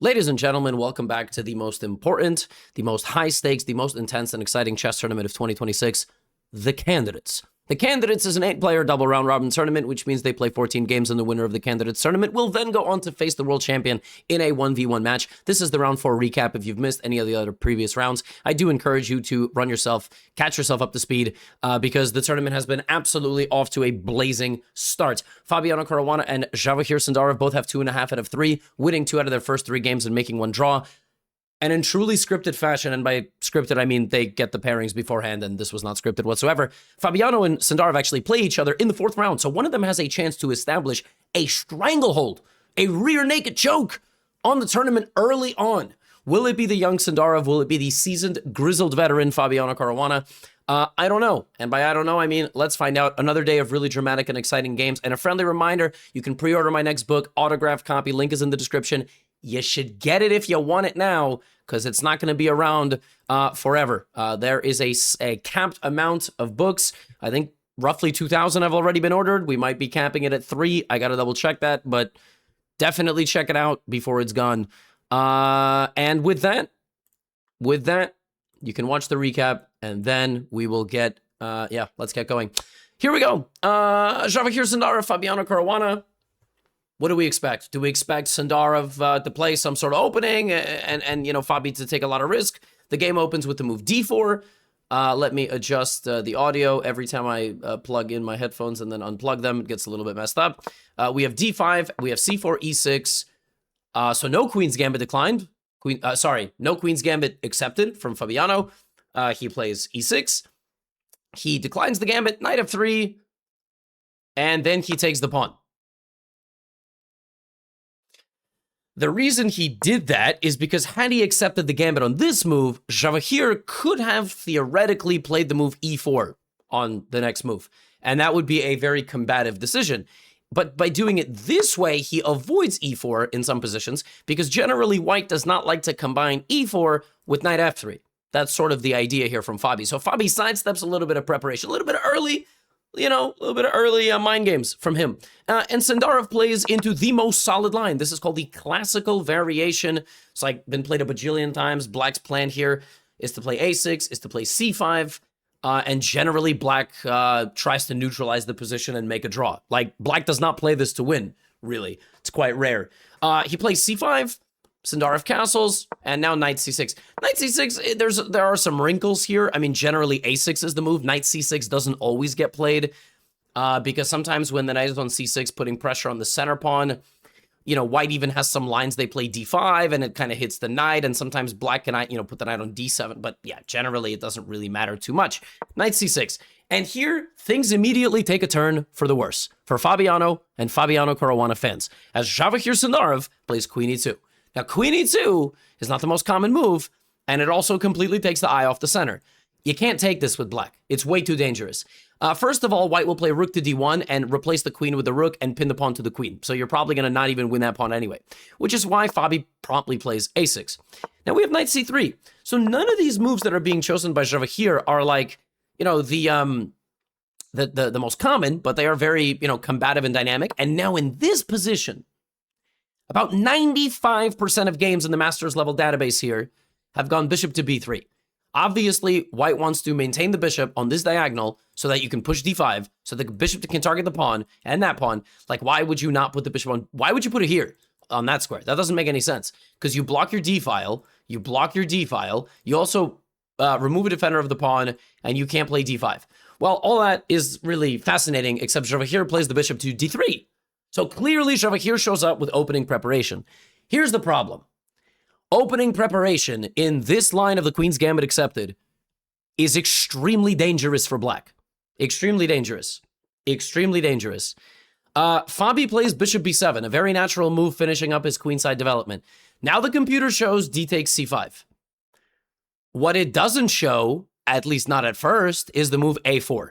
Ladies and gentlemen, welcome back to the most important, the most high stakes, the most intense and exciting chess tournament of 2026, the Candidates. The Candidates is an 8-player double round robin tournament, which means they play 14 games, and the winner of the Candidates tournament will then go on to face the world champion in a 1v1 match. This is the round 4 recap. If you've missed any of the other previous rounds, I do encourage you to catch yourself up to speed, because the tournament has been absolutely off to a blazing start. Fabiano Caruana and Jawakhir Sindarov both have 2.5 out of 3, winning 2 out of their first 3 games and making 1 draw. And in truly scripted fashion, and by scripted, I mean they get the pairings beforehand, and this was not scripted whatsoever, Fabiano and Sindarov actually play each other in the 4th round, so one of them has a chance to establish a stranglehold, a rear naked choke on the tournament early on. Will it be the young Sindarov? Will it be the seasoned, grizzled veteran Fabiano Caruana? I don't know. And by I don't know, I mean, let's find out. Another day of really dramatic and exciting games. And a friendly reminder, you can pre-order my next book, autographed copy. Link is in the description. You should get it if you want it now, because it's not going to be around forever. There is a capped amount of books. I think roughly 2,000 have already been ordered. We might be capping it at 3. I got to double check that, but definitely check it out before it's gone. And with that, you can watch the recap, and then we will get, let's get going. Here we go. Jawakhir Sindarov, Fabiano Caruana. What do we expect? Do we expect Sindarov to play some sort of opening and you know, Fabi to take a lot of risk? The game opens with the move d4. Let me adjust the audio. Every time I plug in my headphones and then unplug them, it gets a little bit messed up. We have d5, we have c4, e6. So no Queen's Gambit declined. No Queen's Gambit accepted from Fabiano. He plays e6. He declines the Gambit, knight f3, and then he takes the pawn. The reason he did that is because had he accepted the Gambit on this move, Jawakhir could have theoretically played the move e4 on the next move, and that would be a very combative decision. But by doing it this way, he avoids e4 in some positions, because generally white does not like to combine e4 with knight f3. That's sort of the idea here from Fabi. So Fabi sidesteps a little bit of preparation, a little bit early, you know, a little bit of early mind games from him. And Sindarov plays into the most solid line. This is called the classical variation. It's like been played a bajillion times. Black's plan here is to play a6, is to play c5, and generally black tries to neutralize the position and make a draw. Like, black does not play this to win, really. It's quite rare. He plays c5, Sindarov castles, and now knight c6. Knight c6, there are some wrinkles here. I mean, generally a6 is the move. Knight c6 doesn't always get played, because sometimes when the knight is on c6, putting pressure on the center pawn, you know, white even has some lines they play d5, and it kind of hits the knight, and sometimes black can, you know, put the knight on d7, but yeah, generally it doesn't really matter too much. Knight c6. And here, things immediately take a turn for the worse for Fabiano and Fabiano Caruana fans, as Jawakhir Sindarov plays queen e2. Now, queen e2 is not the most common move, and it also completely takes the eye off the center. You can't take this with black. It's way too dangerous. First of all, white will play rook to d1 and replace the queen with the rook and pin the pawn to the queen. So you're probably going to not even win that pawn anyway, which is why Fabi promptly plays a6. Now we have knight c3. So none of these moves that are being chosen by Jawakhir are like, you know, the most common, but they are very, you know, combative and dynamic. And now in this position, about 95% of games in the Masters level database here have gone bishop to b3. Obviously, white wants to maintain the bishop on this diagonal so that you can push d5, so the bishop can target the pawn and that pawn. Like, why would you not put the bishop on? Why would you put it here on that square? That doesn't make any sense, because you block your d file, you also remove a defender of the pawn, and you can't play d5. Well, all that is really fascinating, except Jawakhir plays the bishop to d3. So clearly, Jawakhir shows up with opening preparation. Here's the problem. Opening preparation in this line of the Queen's Gambit accepted is extremely dangerous for black. Extremely dangerous. Extremely dangerous. Fabi plays bishop b7, a very natural move finishing up his queenside development. Now the computer shows d takes c5. What it doesn't show, at least not at first, is the move a4.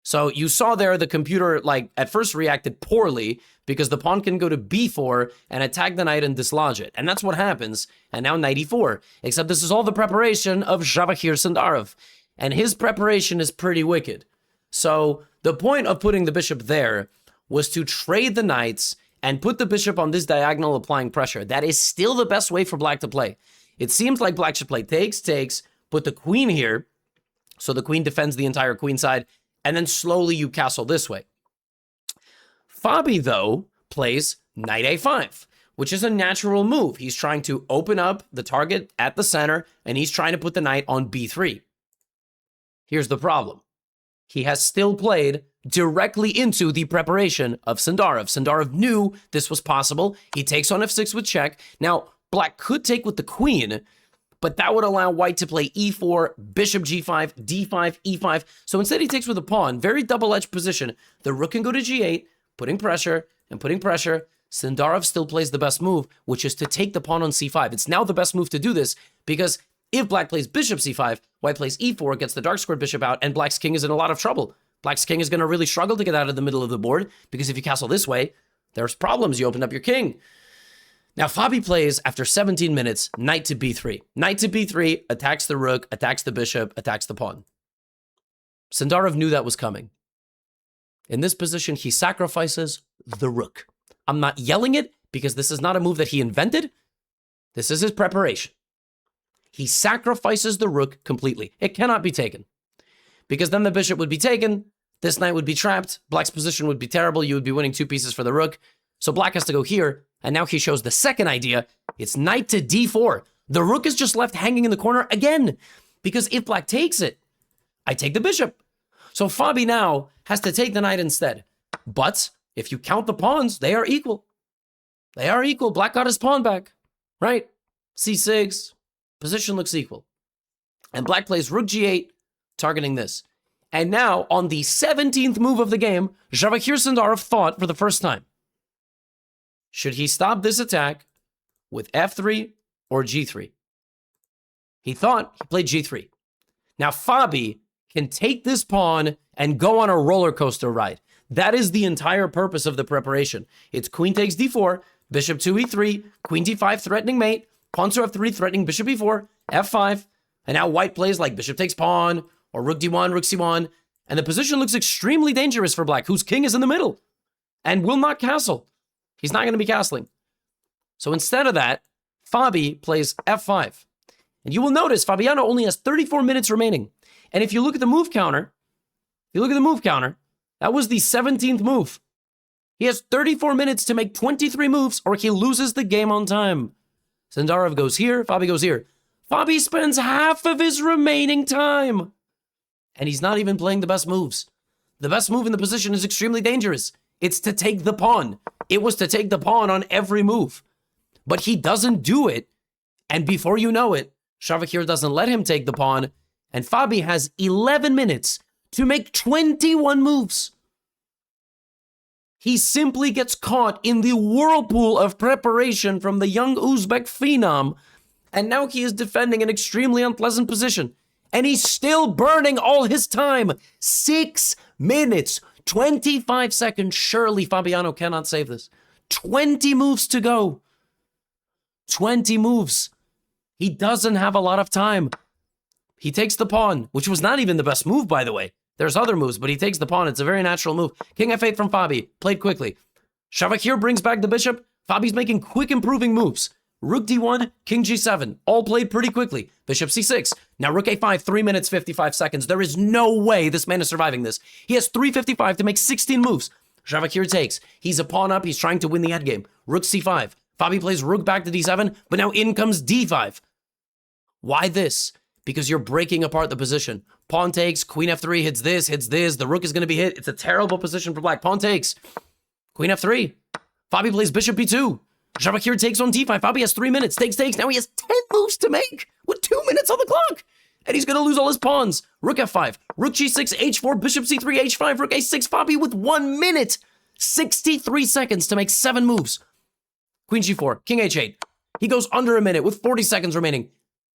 So you saw there the computer, like, at first reacted poorly because the pawn can go to b4 and attack the knight and dislodge it. And that's what happens. And now knight e4. Except this is all the preparation of Jawakhir Sindarov. And his preparation is pretty wicked. So the point of putting the bishop there was to trade the knights and put the bishop on this diagonal, applying pressure. That is still the best way for black to play. It seems like black should play takes, put the queen here, so the queen defends the entire queen side, and then slowly you castle this way. Fabi, though, plays knight a5, which is a natural move. He's trying to open up the target at the center, and he's trying to put the knight on b3. Here's the problem. He has still played directly into the preparation of Sindarov. Sindarov knew this was possible. He takes on f6 with check. Now, black could take with the queen, but that would allow white to play e4, bishop g5, d5, e5. So instead he takes with a pawn, very double-edged position. The rook can go to g8, putting pressure and putting pressure. Sindarov still plays the best move, which is to take the pawn on c5. It's now the best move to do this, because if black plays bishop c5, white plays e4, gets the dark squared bishop out, and black's king is in a lot of trouble. Black's king is going to really struggle to get out of the middle of the board, because if you castle this way, there's problems. You open up your king. Now, Fabi plays, after 17 minutes, knight to b3. Knight to b3, attacks the rook, attacks the bishop, attacks the pawn. Sindarov knew that was coming. In this position, he sacrifices the rook. I'm not yelling it, because this is not a move that he invented. This is his preparation. He sacrifices the rook completely. It cannot be taken, because then the bishop would be taken, this knight would be trapped, black's position would be terrible, you would be winning 2 pieces for the rook. So black has to go here, and now he shows the second idea. It's knight to d4. The rook is just left hanging in the corner again, because if black takes it, I take the bishop. So Fabi now has to take the knight instead. But if you count the pawns, they are equal. They are equal. Black got his pawn back, right? c6, position looks equal. And black plays rook g8, targeting this. And now, on the 17th move of the game, Jawakhir Sindarov thought for the first time, should he stop this attack with f3 or g3? He thought, he played g3. Now, Fabi can take this pawn and go on a roller coaster ride. That is the entire purpose of the preparation. It's queen takes d4, bishop 2 e3, queen d5 threatening mate, pawn to f3 threatening bishop e4, f5, and now white plays like bishop takes pawn, or rook d1, rook c1, and the position looks extremely dangerous for black, whose king is in the middle and will not castle. He's not going to be castling. So instead of that, Fabi plays f5. And you will notice Fabiano only has 34 minutes remaining. And if you look at the move counter, that was the 17th move. He has 34 minutes to make 23 moves, or he loses the game on time. Sindarov goes here, Fabi goes here. Fabi spends half of his remaining time, and he's not even playing the best moves. The best move in the position is extremely dangerous. It's to take the pawn. It was to take the pawn on every move. But he doesn't do it, and before you know it, Jawakhir doesn't let him take the pawn, and Fabi has 11 minutes to make 21 moves. He simply gets caught in the whirlpool of preparation from the young Uzbek phenom, and now he is defending an extremely unpleasant position. And he's still burning all his time. 6 minutes, 25 seconds. Surely Fabiano cannot save this. 20 moves to go. 20 moves. He doesn't have a lot of time. He takes the pawn, which was not even the best move, by the way. There's other moves, but he takes the pawn. It's a very natural move. King f8 from Fabi, played quickly. Jawakhir brings back the bishop. Fabi's making quick improving moves. Rook d1, king g7, all played pretty quickly. Bishop c6. Now rook a5, 3 minutes, 55 seconds. There is no way this man is surviving this. He has 3:55 to make 16 moves. Jawakhir takes. He's a pawn up. He's trying to win the endgame. Rook c5. Fabi plays rook back to d7, but now in comes d5. Why this? Because you're breaking apart the position. Pawn takes, queen f3 hits this, the rook is going to be hit. It's a terrible position for black. Pawn takes, queen f3. Fabi plays bishop b2. Jawakhir takes on d5. Fabi has 3 minutes, takes. Now he has 10 moves to make with 2 minutes on the clock. And he's going to lose all his pawns. Rook f5, rook g6, h4, bishop c3, h5, rook a6. Fabi with 1 minute, 63 seconds to make 7 moves. Queen g4, king h8. He goes under a minute with 40 seconds remaining.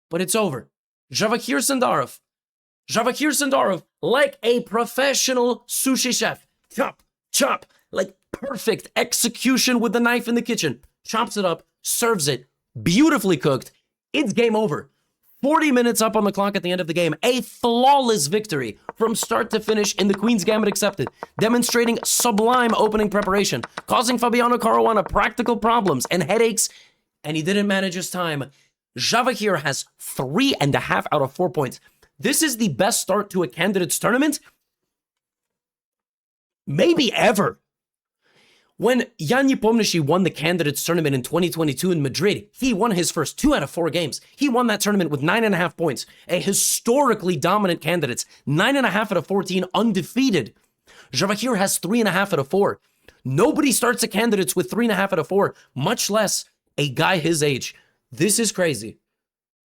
But it's over. Jawakhir Sindarov, like a professional sushi chef. Chop, like perfect execution with the knife in the kitchen. Chops it up, serves it, beautifully cooked. It's game over. 40 minutes up on the clock at the end of the game. A flawless victory from start to finish in the Queen's Gambit accepted, demonstrating sublime opening preparation, causing Fabiano Caruana practical problems and headaches, and he didn't manage his time. Javahir has 3.5 out of 4 points. This is the best start to a candidates tournament, maybe ever. When Jan Nepomniachtchi won the candidates tournament in 2022 in Madrid, he won his first 2 out of 4 games. He won that tournament with 9.5 points. A historically dominant candidates, 9.5 out of 14, undefeated. Javahir has 3.5 out of 4. Nobody starts a candidates with 3.5 out of 4, much less a guy his age. This is crazy.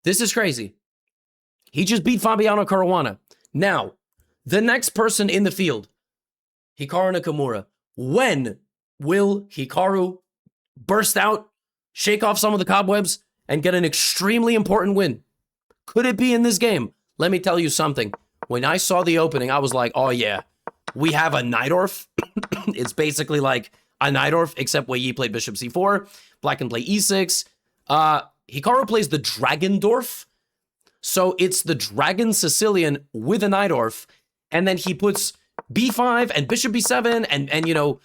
This is crazy. He just beat Fabiano Caruana. Now, the next person in the field, Hikaru Nakamura. When will Hikaru burst out, shake off some of the cobwebs, and get an extremely important win? Could it be in this game? Let me tell you something. When I saw the opening, I was like, oh yeah, we have a Najdorf. It's basically like a Najdorf, except Wei Yi played bishop c4. Black can play e6. Hikaru plays the Dragendorf. So it's the Dragon Sicilian with a Najdorf. And then he puts b5 and bishop b7 and you know,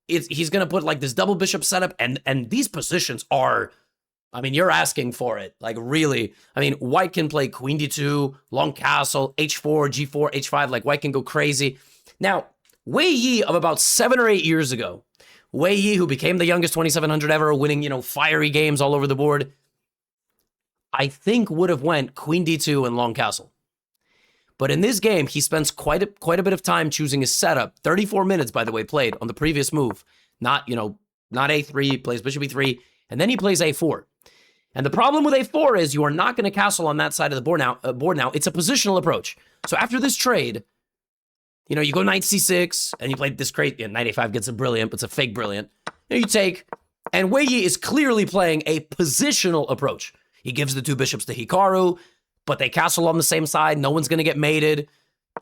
he's going to put like this double bishop setup, and these positions are, I mean, you're asking for it. Like, really. I mean, white can play queen d2, long castle, h4, g4, h5. Like, white can go crazy. Now, Wei Yi of about 7 or 8 years ago, Wei Yi, who became the youngest 2700 ever, winning, you know, fiery games all over the board, I think would have went queen d2 and long castle. But in this game, he spends quite a bit of time choosing his setup. 34 minutes, by the way, played on the previous move. Not, you know, not a3, plays bishop e3, and then he plays a4. And the problem with a4 is you are not going to castle on that side of the board now. It's a positional approach. So after this trade, you know, you go knight c6, and you play this crazy, yeah, knight a5 gets a brilliant, but it's a fake brilliant. You take, and Wei Yi is clearly playing a positional approach. He gives the 2 bishops to Hikaru, but they castle on the same side. No one's going to get mated.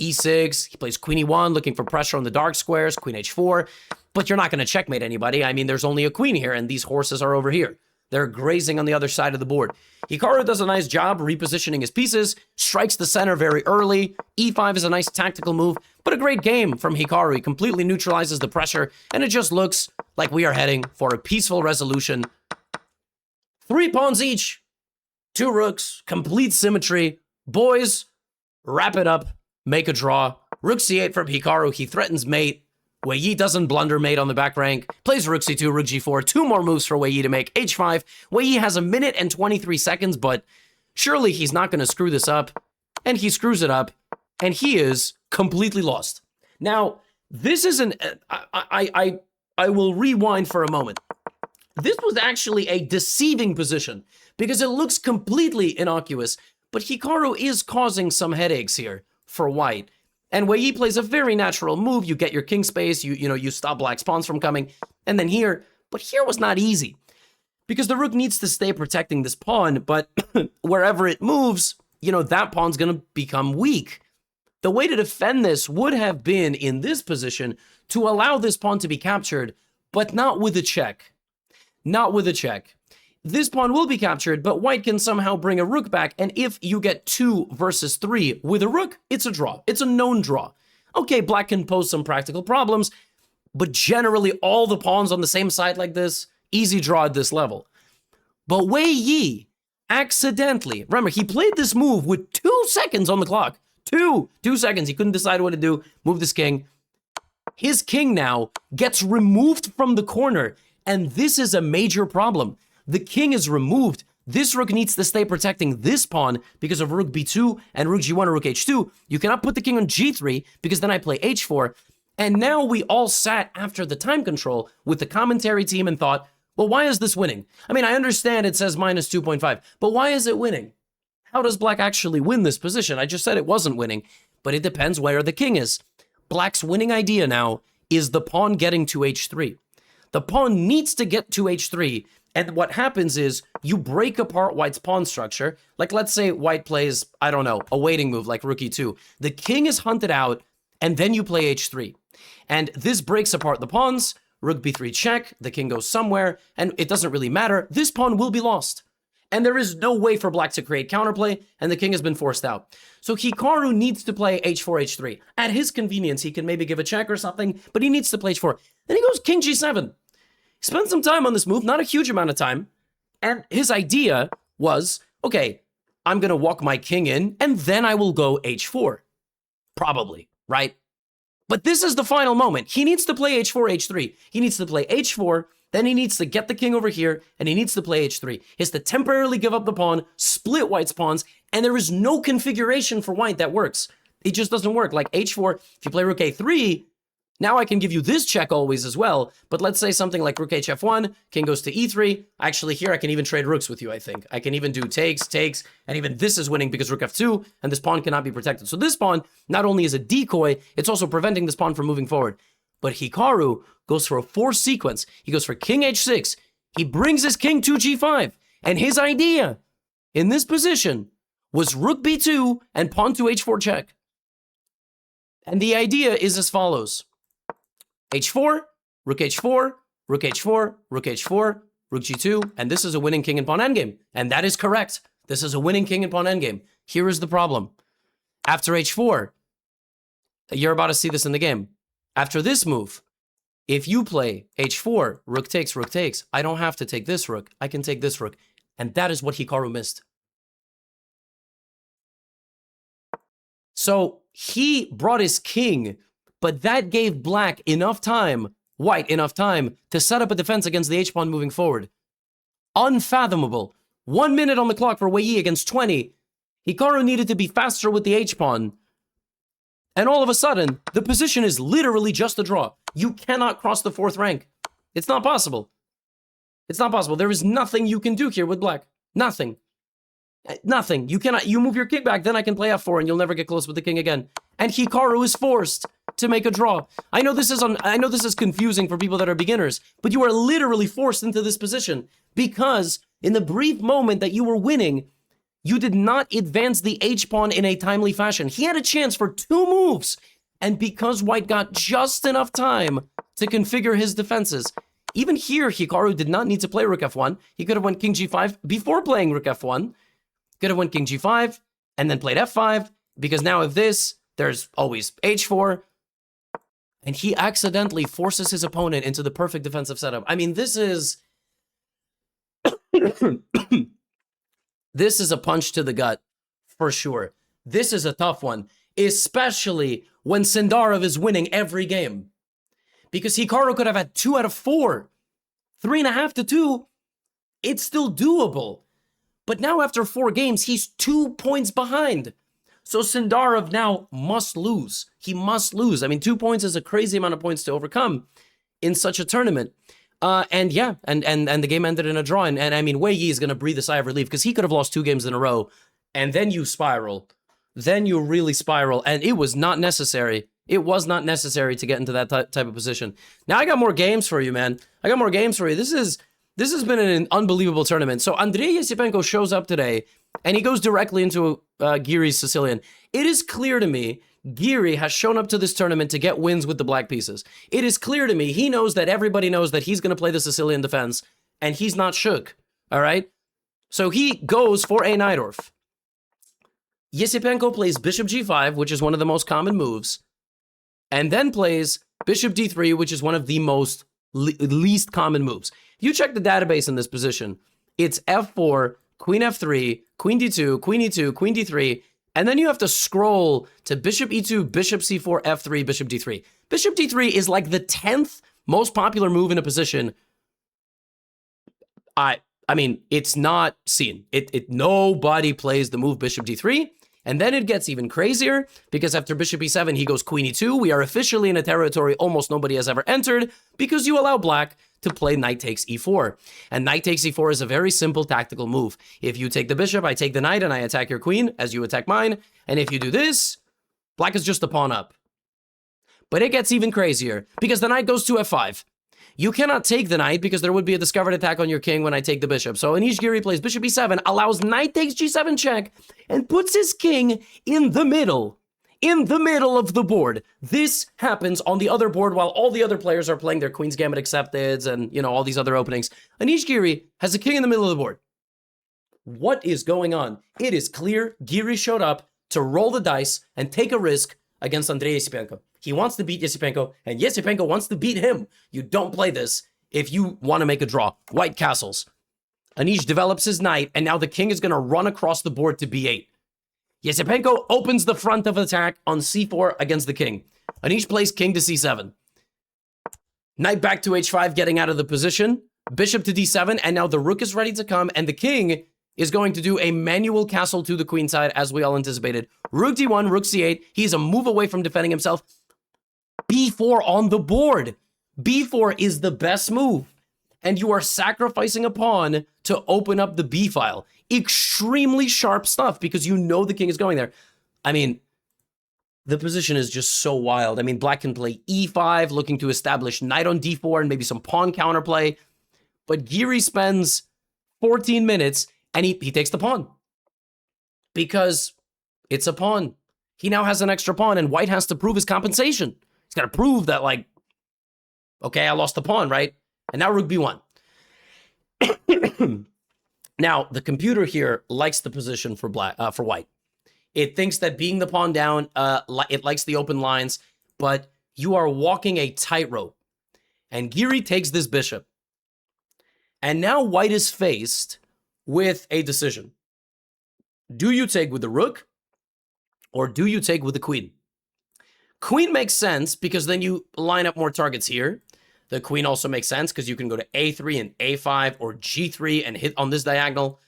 e6. He plays queen e1, looking for pressure on the dark squares. Queen h4. But you're not going to checkmate anybody. I mean, there's only a queen here, and these horses are over here. They're grazing on the other side of the board. Hikaru does a nice job repositioning his pieces, strikes the center very early. e5 is a nice tactical move, but a great game from Hikaru. He completely neutralizes the pressure, and it just looks like we are heading for a peaceful resolution. 3 pawns each. 2 rooks, complete symmetry. Boys, wrap it up, make a draw. Rook c8 from Hikaru. He threatens mate. Wei Yi doesn't blunder mate on the back rank. Plays rook c2, rook g4. 2 more moves for Wei Yi to make h5. Wei Yi has 1 minute and 23 seconds, but surely he's not going to screw this up. And he screws it up, and he is completely lost. Now, this is an... I will rewind for a moment. This was actually a deceiving position because it looks completely innocuous, but Hikaru is causing some headaches here for white. And Wei Yi plays a very natural move. You get your king space, you stop black's pawns from coming, and then here, but here was not easy because the rook needs to stay protecting this pawn, but wherever it moves, that pawn's going to become weak. The way to defend this would have been in this position to allow this pawn to be captured, but not with a check. Not with a check. This pawn will be captured, but white can somehow bring a rook back, and if you get 2 versus 3 with a rook, it's a draw. It's a known draw. Okay, black can pose some practical problems, but generally all the pawns on the same side like this, easy draw at this level. But Wei Yi accidentally, remember, he played this move with 2 seconds on the clock. 2 seconds. He couldn't decide what to do. Move this king. His king now gets removed from the corner, and this is a major problem. The king is removed. This rook needs to stay protecting this pawn because of rook b2 and rook g1 or rook h2. You cannot put the king on g3 because then I play h4. And now we all sat after the time control with the commentary team and thought, well, why is this winning? I mean, I understand it says minus 2.5, but why is it winning? How does black actually win this position? I just said it wasn't winning, but it depends where the king is. Black's winning idea now is the pawn getting to h3. The pawn needs to get to h3, and what happens is you break apart white's pawn structure. Like, let's say white plays, I don't know, a waiting move like rook e2. The king is hunted out, and then you play h3. And this breaks apart the pawns. Rook b3 check, the king goes somewhere, and it doesn't really matter. This pawn will be lost. And there is no way for black to create counterplay, and the king has been forced out. So Hikaru needs to play h4, h3. At his convenience, he can maybe give a check or something, but he needs to play h4. Then he goes king g7. He spent some time on this move, not a huge amount of time, and his idea was, okay, I'm going to walk my king in, and then I will go h4. Probably, right? But this is the final moment. He needs to play h4, h3. He needs to play h4, then he needs to get the king over here, and he needs to play h3. He has to temporarily give up the pawn, split white's pawns, and there is no configuration for white that works. It just doesn't work. Like h4, if you play rook a3, now I can give you this check always as well, but let's say something like rook hf1, king goes to e3. Actually, here I can even trade rooks with you, I think. I can even do takes, and even this is winning because rook f2, and this pawn cannot be protected. So this pawn not only is a decoy, it's also preventing this pawn from moving forward. But Hikaru goes for a forced sequence. He goes for king h6. He brings his king to g5, and his idea in this position was rook b2 and pawn to h4 check. And the idea is as follows. h4, rook h4, rook h4, rook h4, rook g2, and this is a winning king and pawn endgame. And that is correct. This is a winning king and pawn endgame. Here is the problem. After h4, you're about to see this in the game. After this move, if you play h4, rook takes, I don't have to take this rook. I can take this rook. And that is what Hikaru missed. So he brought his king, but that gave black enough time, white enough time, to set up a defense against the h-pawn moving forward. Unfathomable. 1 minute on the clock for Wei Yi against 20. Hikaru needed to be faster with the h-pawn. And all of a sudden, the position is literally just a draw. You cannot cross the 4th rank. It's not possible. It's not possible. There is nothing you can do here with black. Nothing. Nothing. You cannot. You move your king back, then I can play f4 and you'll never get close with the king again. And Hikaru is forced to make a draw. I know this is confusing for people that are beginners, but you are literally forced into this position because in the brief moment that you were winning, you did not advance the h-pawn in a timely fashion. He had a chance for 2 moves, and because white got just enough time to configure his defenses, even here, Hikaru did not need to play rook f1. He could have went king g5 before playing rook f1. Could have went king g5, and then played f5, because now if this, there's always h4, and he accidentally forces his opponent into the perfect defensive setup. I mean, this is... This is a punch to the gut, for sure. This is a tough one, especially when Sindarov is winning every game. Because Hikaru could have had 2 out of 4. 3.5 to 2, it's still doable. But now after 4 games, he's 2 points behind. So Sindarov now must lose. He must lose. I mean, 2 points is a crazy amount of points to overcome in such a tournament. And the game ended in a draw. And I mean, Wei Yi is going to breathe a sigh of relief because he could have lost 2 games in a row. And then you spiral. Then you really spiral. And it was not necessary. It was not necessary to get into that type of position. Now I got more games for you, man. I got more games for you. This has been an unbelievable tournament. So Andrei Esipenko shows up today, and he goes directly into Giri's Sicilian. It is clear to me Giri has shown up to this tournament to get wins with the black pieces. It is clear to me he knows that everybody knows that he's going to play the Sicilian defense, and he's not shook, all right? So he goes for a Najdorf. Esipenko plays bishop g5, which is one of the most common moves, and then plays bishop d3, which is one of the most least common moves. If you check the database in this position, it's f4, queen f3, queen d2, queen e2, queen d3, and then you have to scroll to bishop e2, bishop c4, f3, bishop d3. Bishop d3 is like the 10th most popular move in a position. I mean, it's not seen. Nobody plays the move bishop d3. And then it gets even crazier because after bishop e7, he goes queen e2. We are officially in a territory almost nobody has ever entered because you allow black to play knight takes e4. And knight takes e4 is a very simple tactical move. If you take the bishop, I take the knight and I attack your queen as you attack mine. And if you do this, black is just a pawn up. But it gets even crazier because the knight goes to f5. You cannot take the knight because there would be a discovered attack on your king when I take the bishop. So Anish Giri plays bishop e7, allows knight takes g7 check, and puts his king in the middle of the board. This happens on the other board while all the other players are playing their Queen's Gambit Accepted and, you know, all these other openings. Anish Giri has a king in the middle of the board. What is going on? It is clear Giri showed up to roll the dice and take a risk against Andrei Esipenko. He wants to beat Esipenko, and Esipenko wants to beat him. You don't play this if you want to make a draw. White castles. Anish develops his knight, and now the king is going to run across the board to b8. Esipenko opens the front of attack on c4 against the king. Anish plays king to c7. Knight back to h5, getting out of the position. Bishop to d7, and now the rook is ready to come, and the king is going to do a manual castle to the queen side, as we all anticipated. Rook d1, rook c8. He's a move away from defending himself. b4 on the board. b4 is the best move. And you are sacrificing a pawn to open up the b file. Extremely sharp stuff because you know the king is going there. I mean, the position is just so wild. I mean, black can play e5, looking to establish knight on d4 and maybe some pawn counterplay. But Giri spends 14 minutes and he takes the pawn. Because it's a pawn. He now has an extra pawn and white has to prove his compensation. He's got to prove that, like, okay, I lost the pawn, right? And now rook b1. Now, the computer here likes the position for white. It thinks that being the pawn down, it likes the open lines, but you are walking a tightrope. And Giri takes this bishop. And now white is faced with a decision. Do you take with the rook, or do you take with the queen? Queen makes sense because then you line up more targets here. The queen also makes sense because you can go to a3 and a5 or g3 and hit on this diagonal.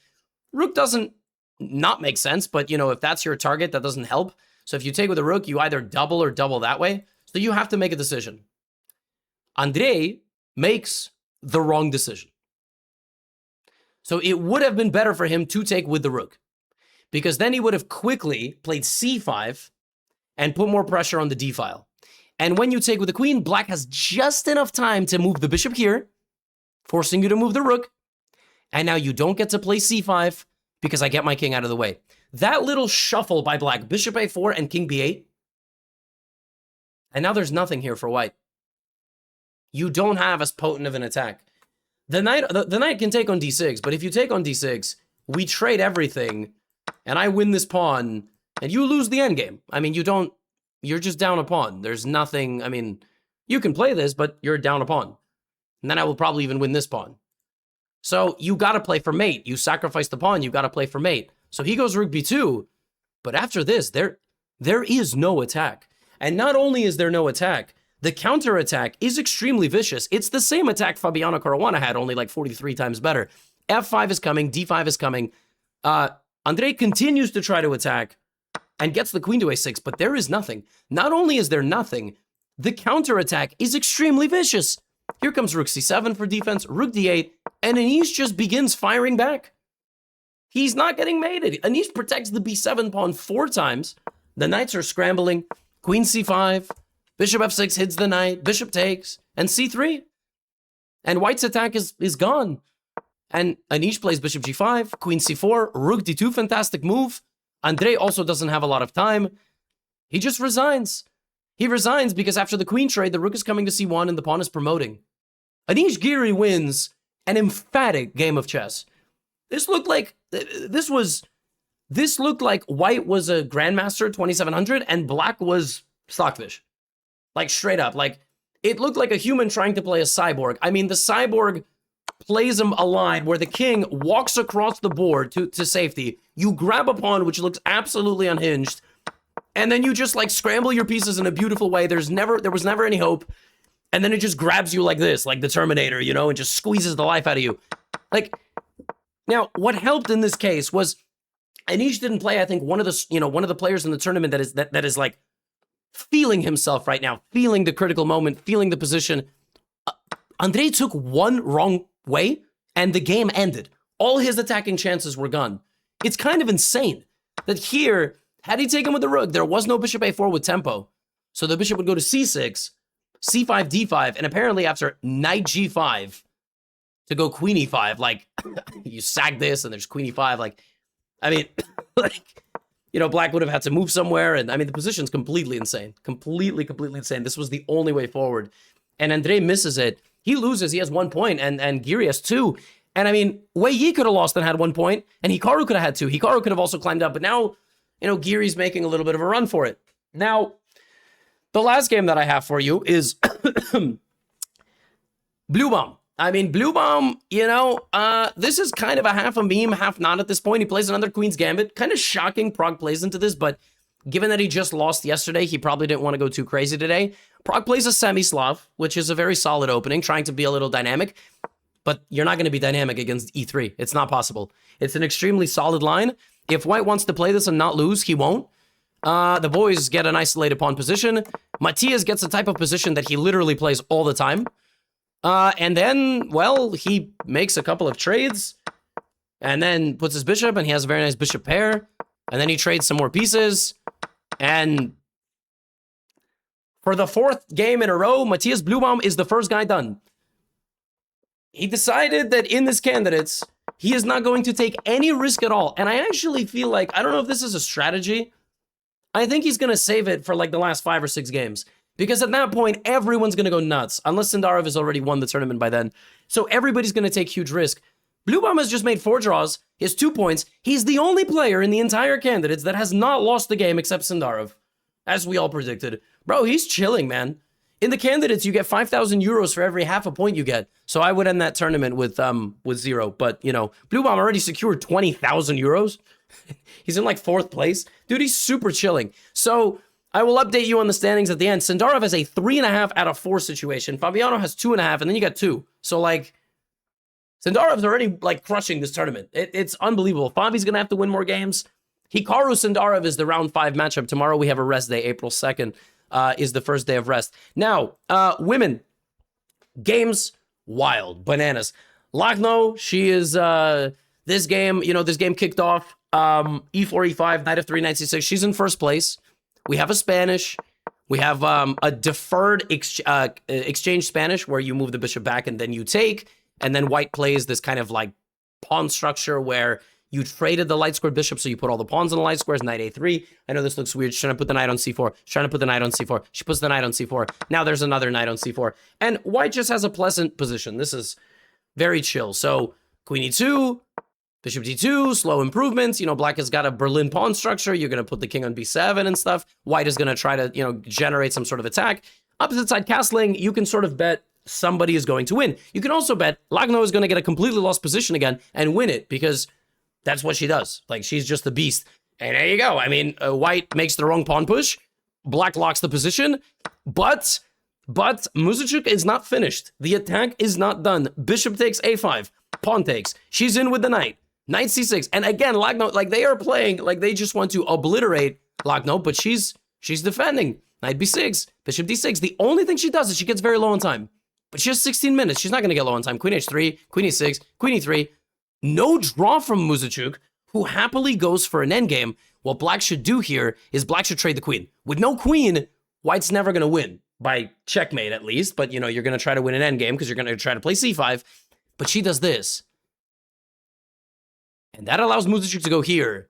Rook doesn't not make sense, but, you know, if that's your target, that doesn't help. So if you take with a rook, you either double or double that way. So you have to make a decision. Andrei makes the wrong decision. So it would have been better for him to take with the rook, because then he would have quickly played c5 and put more pressure on the d file. And when you take with the queen, black has just enough time to move the bishop here, forcing you to move the rook. And now you don't get to play c5 because I get my king out of the way. That little shuffle by black, bishop a4 and king b8. And now there's nothing here for white. You don't have as potent of an attack. The knight can take on d6, but if you take on d6, we trade everything, and I win this pawn, and you lose the endgame. I mean, you're just down a pawn. There's nothing, I mean, you can play this, but you're down a pawn. And then I will probably even win this pawn. So you got to play for mate. You sacrifice the pawn, you got to play for mate. So he goes rook b2, but after this, there is no attack. And not only is there no attack, the counterattack is extremely vicious. It's the same attack Fabiano Caruana had, only like 43 times better. f5 is coming, d5 is coming. Andrei continues to try to attack and gets the queen to a6, but there is nothing. Not only is there nothing, the counterattack is extremely vicious. Here comes rook c7 for defense, rook d8, and Anish just begins firing back. He's not getting mated. Anish protects the b7 pawn 4 times. The knights are scrambling. Queen c5, bishop f6 hits the knight, bishop takes, and c3. And white's attack is gone. And Anish plays bishop g5, queen c4, rook d2, fantastic move. Andrei also doesn't have a lot of time. He just resigns. He resigns because after the queen trade, the rook is coming to c1 and the pawn is promoting. Anish Giri wins an emphatic game of chess. This looked like white was a grandmaster 2700 and black was stockfish. Like straight up, like it looked like a human trying to play a cyborg. I mean, the cyborg plays him a line where the king walks across the board to safety. You grab a pawn, which looks absolutely unhinged, and then you just like scramble your pieces in a beautiful way. There was never any hope. And then it just grabs you like this, like the Terminator, you know, and just squeezes the life out of you. Like, now, what helped in this case was Anish didn't play, I think, one of the players in the tournament that is like feeling himself right now, feeling the critical moment, feeling the position. Andrei took one wrong way and the game ended. All his attacking chances were gone. It's kind of insane that here, had he taken with the rook, there was no bishop a4 with tempo. So the bishop would go to c6, c5, d5, and apparently after knight g5 to go queen e5, like you sag this and there's queen e5, like, I mean, like, you know, black would have had to move somewhere. And I mean, the position's completely insane, completely insane. This was the only way forward. And Andrei misses it. He loses, he has 1 point and Giri has 2. And I mean, Wei Yi could have lost and had 1 point, and Hikaru could have had 2. Hikaru could have also climbed up, but now, you know, Giri's making a little bit of a run for it. Now, the last game that I have for you is Blue Bomb. I mean, Blue Bomb, you know, this is kind of a half a meme, half not at this point. He plays another Queen's Gambit. Kind of shocking Pragg plays into this, but given that he just lost yesterday, he probably didn't want to go too crazy today. Pragg plays a semi-Slav, which is a very solid opening, trying to be a little dynamic, but you're not going to be dynamic against e3. It's not possible. It's an extremely solid line. If White wants to play this and not lose, he won't. The boys get an isolated pawn position. Matthias gets a type of position that he literally plays all the time. And then, well, he makes a couple of trades and then puts his bishop, and he has a very nice bishop pair. And then he trades some more pieces. And for the 4th game in a row, Matthias Bluebaum is the first guy done. He decided that in this candidates, he is not going to take any risk at all. And I actually feel like, I don't know if this is a strategy. I think he's going to save it for like the last 5 or 6 games. Because at that point, everyone's going to go nuts. Unless Sindarov has already won the tournament by then. So everybody's going to take huge risk. Bluebaum has just made 4 draws. He has 2 points. He's the only player in the entire candidates that has not lost the game except Sindarov. As we all predicted. Bro, he's chilling, man. In the candidates, you get 5,000 euros for every half a point you get. So I would end that tournament with 0. But, you know, Bluebaum already secured 20,000 euros. He's in like 4th place. Dude, he's super chilling. So I will update you on the standings at the end. Sindarov has a 3.5 out of 4 situation. Fabiano has 2.5, and then you got 2. So, like, Sindarov's already, like, crushing this tournament. It's unbelievable. Fabi's going to have to win more games. Hikaru Sindarov is the round 5 matchup. Tomorrow we have a rest day. April 2nd is the first day of rest. Now, women. Games, wild. Bananas. Lagno, she is, this game, you know, this game kicked off. E4, E5, knight of 3, knight C6. She's in first place. We have a Spanish. We have a deferred exchange Spanish where you move the bishop back and then you take. And then White plays this kind of like pawn structure where you traded the light squared bishop, so you put all the pawns on the light squares, knight A3. I know this looks weird. She's trying to put the knight on C4. She's trying to put the knight on C4. She puts the knight on C4. Now there's another knight on C4. And White just has a pleasant position. This is very chill. So Queen E2, Bishop D2, slow improvements. You know, Black has got a Berlin pawn structure. You're going to put the king on B7 and stuff. White is going to try to, you know, generate some sort of attack. Opposite side castling, you can sort of bet somebody is going to win. You can also bet Lagno is going to get a completely lost position again and win it because that's what she does. Like, she's just a beast. And there you go. I mean, White makes the wrong pawn push. Black locks the position. But Muzychuk is not finished. The attack is not done. Bishop takes A5. Pawn takes. She's in with the knight. Knight C6. And again, Lagno, like, they are playing, like, they just want to obliterate Lagno, but she's defending. Knight B6. Bishop D6. The only thing she does is she gets very low on time. But she has 16 minutes. She's not going to get low on time. Queen H3, Queen E6, Queen E3. No draw from Muzychuk, who happily goes for an endgame. What Black should do here is Black should trade the queen. With no queen, White's never going to win. By checkmate, at least. But, you know, you're going to try to win an endgame because you're going to try to play C5. But she does this. And that allows Muzychuk to go here.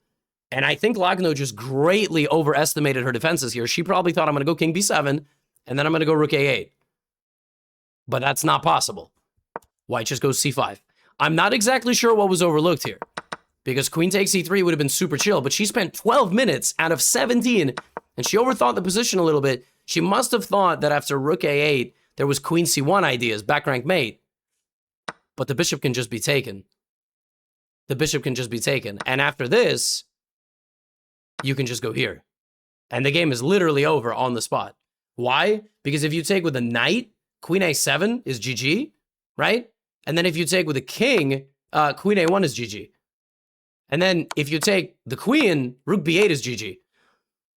And I think Lagno just greatly overestimated her defenses here. She probably thought, I'm going to go King B7, and then I'm going to go Rook A8. But that's not possible. White just goes C5. I'm not exactly sure what was overlooked here. Because Queen takes E3 would have been super chill, but she spent 12 minutes out of 17, and she overthought the position a little bit. She must have thought that after Rook A8, there was Queen C1 ideas, back rank mate. But the bishop can just be taken. The bishop can just be taken. And after this, you can just go here. And the game is literally over on the spot. Why? Because if you take with a knight, Queen A7 is GG, right? And then if you take with a king, Queen A1 is GG. And then if you take the queen, Rook B8 is GG.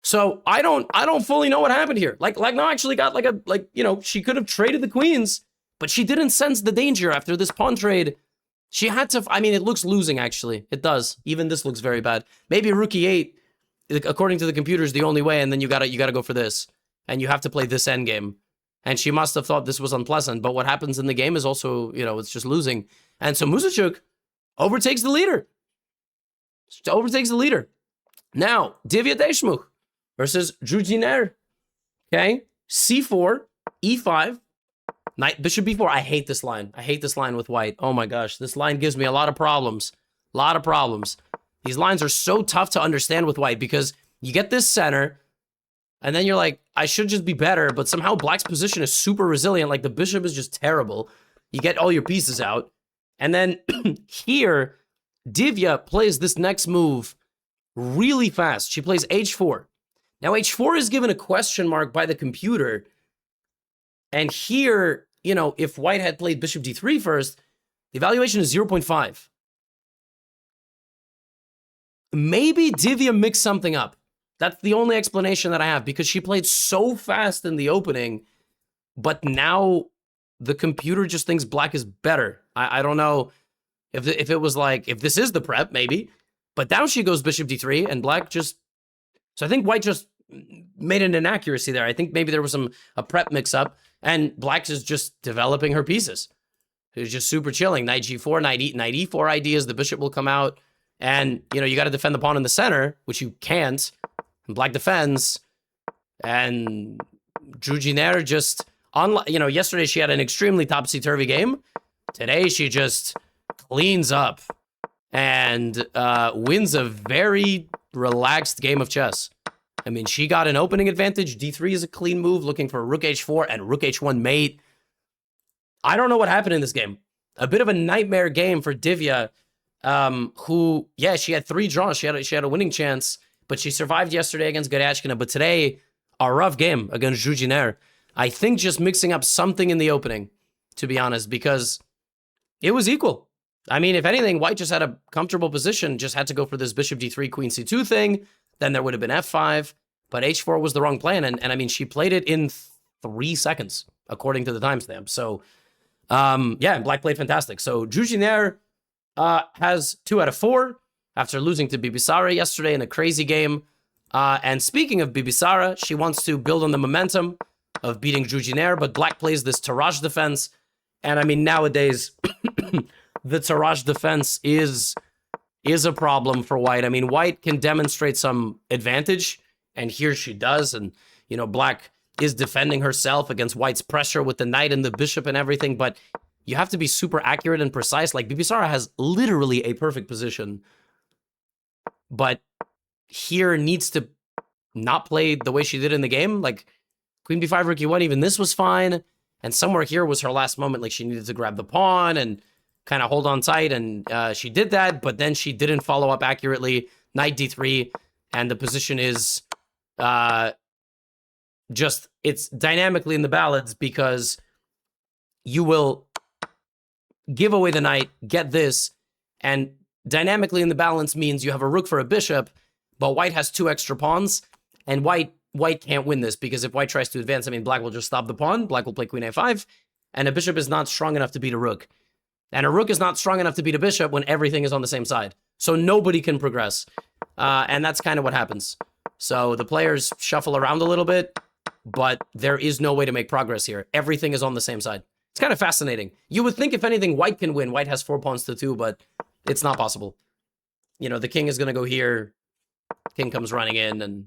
So I don't fully know what happened here. Like no, actually got you know, she could have traded the queens, but she didn't sense the danger after this pawn trade. She had to, I mean, it looks losing, actually. It does. Even this looks very bad. Maybe Rook E8, according to the computer, is the only way, and then you gotta go for this. And you have to play this endgame. And she must have thought this was unpleasant, but what happens in the game is also, you know, it's just losing. And so Muzychuk overtakes the leader. Now, Divya Deshmukh versus Zhu Jiner. Okay, C4, E5, Knight, bishop b4. I hate this line. I hate this line with white. Oh my gosh. This line gives me a lot of problems. A lot of problems. These lines are so tough to understand with white because you get this center, and then you're like, I should just be better, but somehow black's position is super resilient. Like, the bishop is just terrible. You get all your pieces out. And then here, Divya plays this next move really fast. She plays h4. Now, h4 is given a question mark by the computer. And here, you know, if white had played bishop d3 first, the evaluation is 0.5. Maybe Divya mixed something up. That's the only explanation that I have, because she played so fast in the opening, but now the computer just thinks black is better. I don't know if it was like, if this is the prep, maybe. But now she goes bishop d3, and black just... So I think white just made an inaccuracy there. I think maybe there was a prep mix-up, and black is just developing her pieces. It's just super chilling. Knight g4, knight e4 ideas. The bishop will come out. And, you know, you got to defend the pawn in the center, which you can't. And black defends. And Zhu Jiner just... You know, yesterday she had an extremely topsy-turvy game. Today she just cleans up and wins a very relaxed game of chess. I mean, she got an opening advantage. D3 is a clean move, looking for rook h4 and rook h1 mate. I don't know what happened in this game. A bit of a nightmare game for Divya, who, yeah, she had 3 draws. She had a winning chance, but she survived yesterday against Garyashkina. But today, a rough game against Zhu Jiner. I think just mixing up something in the opening, to be honest, because it was equal. I mean, if anything, white just had a comfortable position, just had to go for this bishop d3, queen c2 thing. Then there would have been f5, but h4 was the wrong plan. And I mean, she played it in 3 seconds, according to the timestamp. So, yeah, and black played fantastic. So Zhu Jiner has 2 out of 4 after losing to Bibisara yesterday in a crazy game. And speaking of Bibisara, she wants to build on the momentum of beating Zhu Jiner, but black plays this Tarrasch defense. And I mean, nowadays, the Tarrasch defense is a problem for white. I mean, white can demonstrate some advantage, and here she does. And, you know, black is defending herself against white's pressure with the knight and the bishop and everything, but you have to be super accurate and precise. Like, Bibisara has literally a perfect position, but here needs to not play the way she did in the game. Like, queen b5, rook e1, even this was fine. And somewhere here was her last moment. Like, she needed to grab the pawn and kind of hold on tight. And she did that, but then she didn't follow up accurately. Knight d3. And the position is just, it's dynamically in the balance because you will give away the knight, get this. And dynamically in the balance means you have a rook for a bishop, but white has 2 extra pawns. And white can't win this, because if white tries to advance, I mean, black will just stop the pawn. Black will play queen a5, and a bishop is not strong enough to beat a rook. And a rook is not strong enough to beat a bishop when everything is on the same side. So nobody can progress. And that's kind of what happens. So the players shuffle around a little bit, but there is no way to make progress here. Everything is on the same side. It's kind of fascinating. You would think, if anything, white can win. White has 4 pawns to 2, but it's not possible. You know, the king is going to go here. King comes running in, and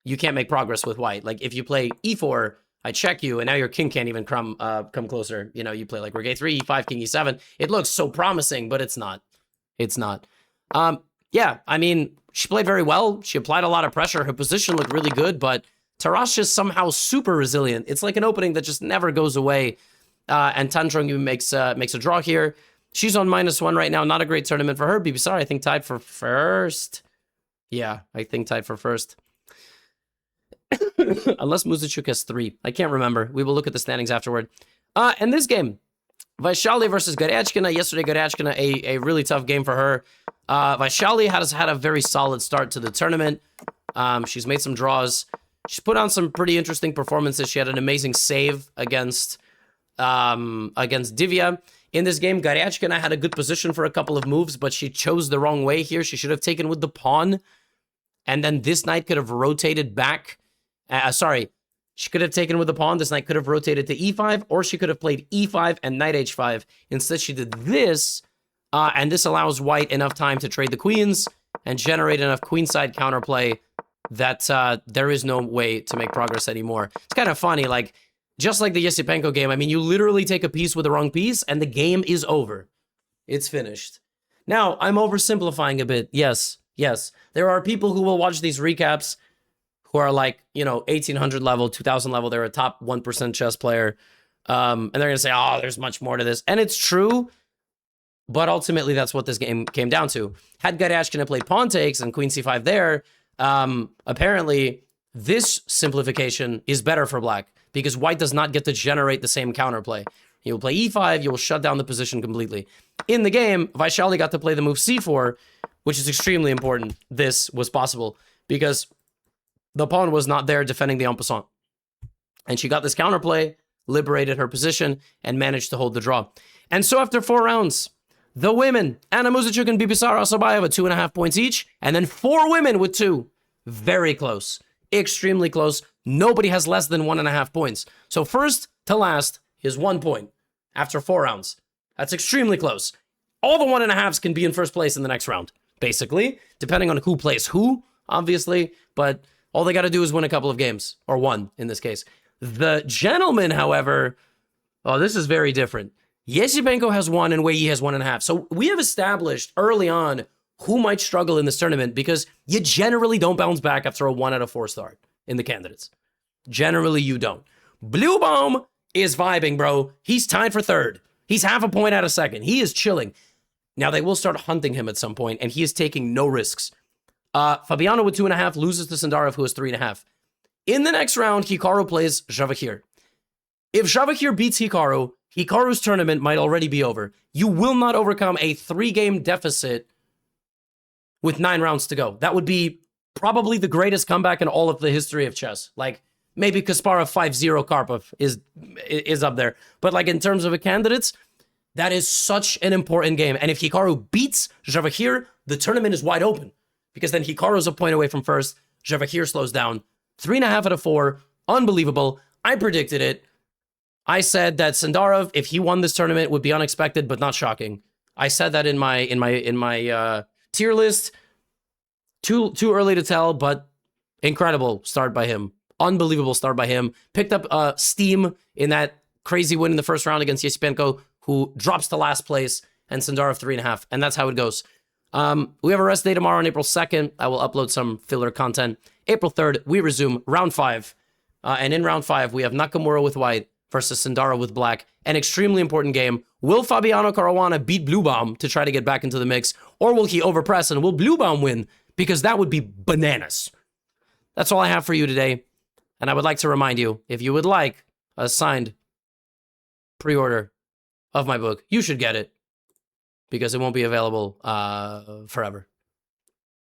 you can't make progress with white. Like, if you play e4, I check you, and now your king can't even come closer. You know, you play like rook a3, e5, king e7. It looks so promising, but it's not. It's not. Yeah, I mean, she played very well. She applied a lot of pressure. Her position looked really good, but Tarrasch is somehow super resilient. It's like an opening that just never goes away. And Tan Zhongyu makes a draw here. She's on -1 right now. Not a great tournament for her. Bibisara, I think, tied for first. Yeah, I think tied for first. Unless Muzichuk has 3. I can't remember. We will look at the standings afterward. And this game, Vaishali versus Garyashkina. Yesterday, Garyashkina, a really tough game for her. Vaishali has had a very solid start to the tournament. She's made some draws. She's put on some pretty interesting performances. She had an amazing save against Divya. In this game, Garyashkina had a good position for a couple of moves, but she chose the wrong way here. She should have taken with the pawn. And then this knight could have rotated back. She could have taken with the pawn. This knight could have rotated to e5, or she could have played e5 and knight h5. Instead, she did this, and this allows white enough time to trade the queens and generate enough queenside counterplay that there is no way to make progress anymore. It's kind of funny, like, Just like the Esipenko game, I mean, you literally take a piece with the wrong piece, and the game is over. It's finished. Now, I'm oversimplifying a bit. Yes, yes. There are people who will watch these recaps who are like, 1800 level, 2000 level. They're a top 1% chess player. And they're going to say, oh, there's much more to this. And it's true. But ultimately, that's what this game came down to. Had Garyashkin played pawn takes and queen c5 there, apparently this simplification is better for black because white does not get to generate the same counterplay. He will play e5, you will shut down the position completely. In the game, Vaishali got to play the move c4, which is extremely important. This was possible because the pawn was not there defending the en passant. And she got this counterplay, liberated her position, and managed to hold the draw. And so after 4 rounds, the women, Anna Muzichuk and Bibisara Asabayeva, 2.5 points each, and then 4 women with 2. Very close. Extremely close. Nobody has less than 1.5 points. So first to last is 1 point after 4 rounds. That's extremely close. All the 1.5s can be in first place in the next round, basically, depending on who plays who, obviously, but all they got to do is win a couple of games, or 1 in this case. The gentleman, however, oh, this is very different. Esipenko has 1 and Wei Yi has 1.5. So we have established early on who might struggle in this tournament because you generally don't bounce back after a 1 out of 4 start in the candidates. Generally, you don't. Blue Baum is vibing, bro. He's tied for 3rd. He's half a point out of 2nd. He is chilling. Now, they will start hunting him at some point, and he is taking no risks. Fabiano with 2.5 loses to Sindarov, who has 3.5. In the next round, Hikaru plays Javahir. If Javahir beats Hikaru, Hikaru's tournament might already be over. You will not overcome a 3-game deficit with 9 rounds to go. That would be probably the greatest comeback in all of the history of chess. Like, maybe Kasparov 5-0 Karpov is up there. But like in terms of a candidates, that is such an important game. And if Hikaru beats Javahir, the tournament is wide open. Because then Hikaru's a point away from first. Javahir slows down. 3.5 out of 4. Unbelievable. I predicted it. I said that Sindarov, if he won this tournament, would be unexpected but not shocking. I said that in my tier list. Too early to tell, but incredible start by him. Unbelievable start by him. Picked up steam in that crazy win in the first round against Esipenko, who drops to last place, and Sindarov 3.5. And that's how it goes. We have a rest day tomorrow on April 2nd. I will upload some filler content. April 3rd, we resume round 5. And in round 5, we have Nakamura with white versus Sindarov with black. An extremely important game. Will Fabiano Caruana beat Blue Baum to try to get back into the mix? Or will he overpress and will Blue Baum win? Because that would be bananas. That's all I have for you today. And I would like to remind you, if you would like a signed pre-order of my book, you should get it. Because it won't be available forever.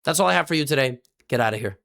That's all I have for you today. Get out of here.